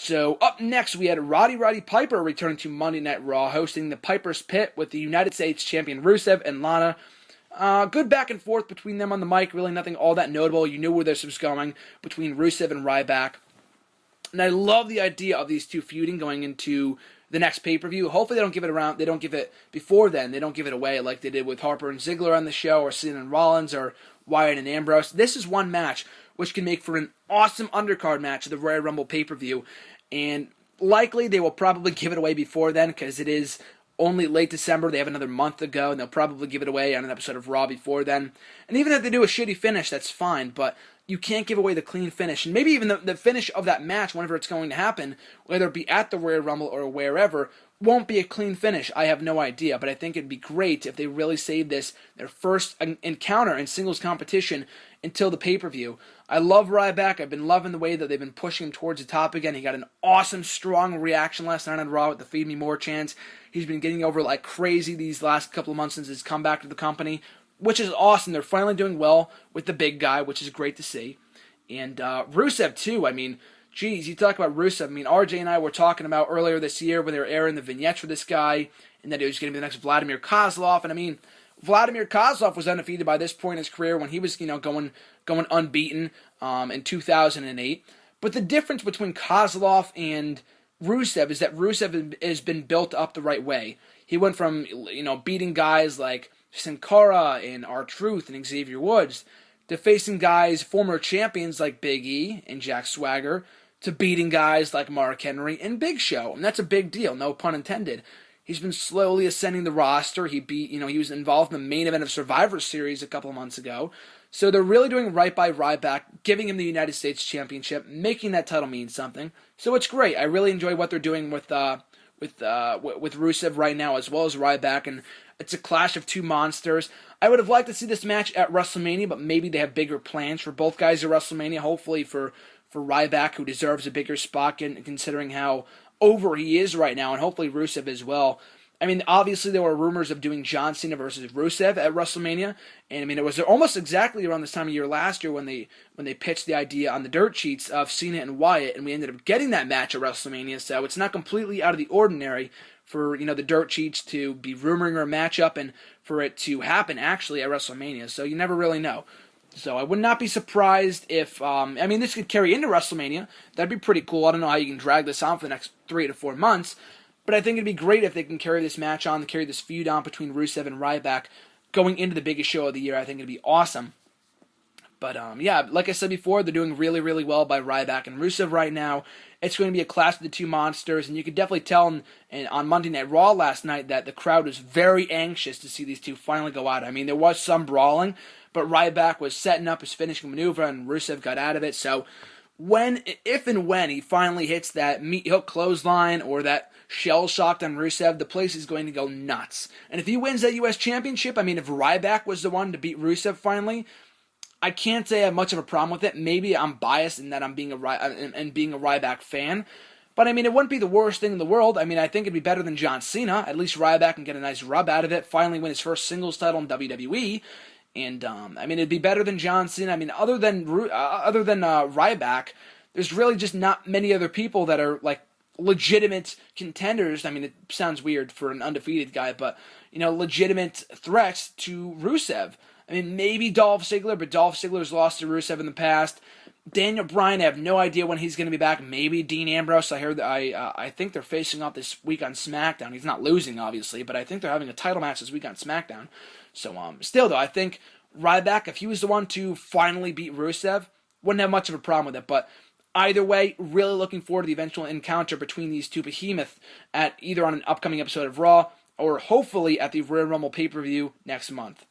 So up next, we had Roddy Piper return to Monday Night Raw, hosting the Piper's Pit with the United States Champion Rusev and Lana. Good back and forth between them on the mic, really nothing all that notable. You knew where this was going between Rusev and Ryback. And I love the idea of these two feuding going into the next pay-per-view. Hopefully they don't give it around, they don't give it before then, they don't give it away like they did with Harper and Ziggler on the show, or Cena and Rollins, or Wyatt and Ambrose. This is one match which can make for an awesome undercard match of the Royal Rumble pay-per-view. And likely they will probably give it away before then, because it is only late December. They have another month to go, and they'll probably give it away on an episode of Raw before then. And even if they do a shitty finish, that's fine, but you can't give away the clean finish. And maybe even the finish of that match, whenever it's going to happen, whether it be at the Royal Rumble or wherever, won't be a clean finish. I have no idea, but I think it'd be great if they really save this, their first encounter in singles competition, until the pay-per-view. I love Ryback. I've been loving the way that they've been pushing him towards the top again. He got an awesome, strong reaction last night on Raw with the Feed Me More chants. He's been getting over like crazy these last couple of months since his comeback to the company, which is awesome. They're finally doing well with the big guy, which is great to see. And Rusev, too. I mean, geez, you talk about Rusev. I mean, RJ and I were talking about earlier this year when they were airing the vignettes for this guy, and that he was going to be the next Vladimir Kozlov. And I mean, Vladimir Kozlov was undefeated by this point in his career when he was, going unbeaten in 2008. But the difference between Kozlov and Rusev is that Rusev has been built up the right way. He went from, beating guys like Sin Cara and R-Truth and Xavier Woods to facing guys, former champions like Big E and Jack Swagger, to beating guys like Mark Henry and Big Show. And that's a big deal, no pun intended. He's been slowly ascending the roster. He was involved in the main event of Survivor Series a couple of months ago. So they're really doing right by Ryback, giving him the United States Championship, making that title mean something. So it's great. I really enjoy what they're doing with Rusev right now, as well as Ryback, and it's a clash of two monsters. I would have liked to see this match at WrestleMania, but maybe they have bigger plans for both guys at WrestleMania. Hopefully for Ryback, who deserves a bigger spot, considering how over he is right now, and hopefully Rusev as well. I mean, obviously there were rumors of doing John Cena versus Rusev at WrestleMania, and I mean, it was almost exactly around this time of year last year when they pitched the idea on the dirt sheets of Cena and Wyatt, and we ended up getting that match at WrestleMania, so it's not completely out of the ordinary for, the dirt sheets to be rumoring a matchup and for it to happen actually at WrestleMania, so you never really know. So I would not be surprised if, this could carry into WrestleMania. That'd be pretty cool. I don't know how you can drag this on for the next 3 to 4 months, but I think it'd be great if they can carry this match on, carry this feud on between Rusev and Ryback going into the biggest show of the year. I think it'd be awesome. But, like I said before, they're doing really, really well by Ryback and Rusev right now. It's going to be a clash of the two monsters, and you could definitely tell on Monday Night Raw last night that the crowd was very anxious to see these two finally go out. I mean, there was some brawling, but Ryback was setting up his finishing maneuver, and Rusev got out of it. So if and when he finally hits that meat hook clothesline or that shell shock on Rusev, the place is going to go nuts. And if he wins that U.S. Championship, if Ryback was the one to beat Rusev finally, I can't say I have much of a problem with it. Maybe I'm biased in that I'm being a Ryback fan. But, it wouldn't be the worst thing in the world. I think it'd be better than John Cena. At least Ryback can get a nice rub out of it, finally win his first singles title in WWE. And, it'd be better than John Cena. Other than Ryback, there's really just not many other people that are, legitimate contenders. It sounds weird for an undefeated guy, but, legitimate threats to Rusev. Maybe Dolph Ziggler, but Dolph Ziggler's lost to Rusev in the past. Daniel Bryan, I have no idea when he's going to be back. Maybe Dean Ambrose. I think they're facing off this week on SmackDown. He's not losing, obviously, but I think they're having a title match this week on SmackDown. So, still, though, I think Ryback, if he was the one to finally beat Rusev, wouldn't have much of a problem with it. But either way, really looking forward to the eventual encounter between these two behemoths at either on an upcoming episode of Raw or hopefully at the Royal Rumble pay-per-view next month.